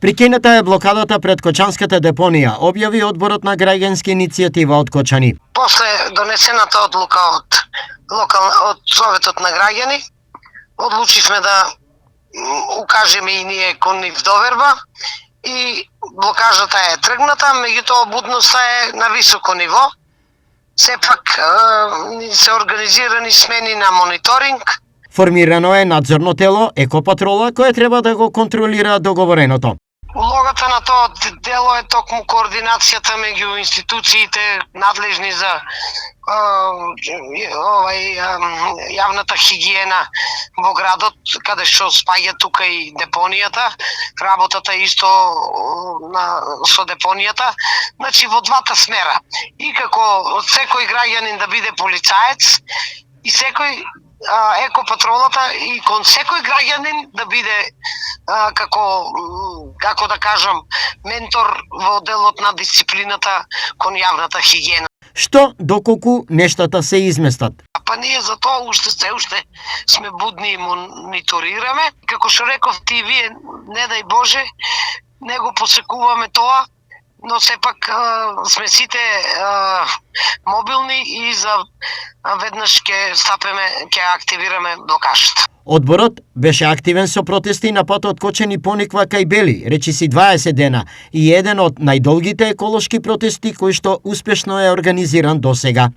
Прикината е блокадата пред Кочанската депонија, објави одборот на граѓанска иницијатива од Кочани. После донесената одлука од Советот на граѓани, одлучивме да укажеме и ние кон нив доверба и блокажата е тргната, меѓутоа будноста е на високо ниво. Сепак се организирани смени на мониторинг. Формирано е надзорно тело Екопатрола кое треба да го контролира договореното. Улогата на тоа дело е токму координацијата меѓу институциите надлежни за јавната хигиена во градот, каде што спаѓа тука и депонијата, работата исто со депонијата, значи во двата смера. И како секој граѓанин да биде полицаец и секој екопатролата и кон секој граѓанин да биде како да кажам ментор во делот на дисциплината кон јавната хигиена. Што доколку нештата се изместат? Па ние за тоа уште сме будни и мониторираме. Како што рековте и вие, не дај Боже, не го посекуваме тоа, но сепак сме сите мобилни и за веднаш ќе стапеме, ќе активираме блокажата. Одборот беше активен со протести на патот Кочани пониква кај Бели, речиси 20 дена, и еден од најдолгите еколошки протести кој што успешно е организиран досега.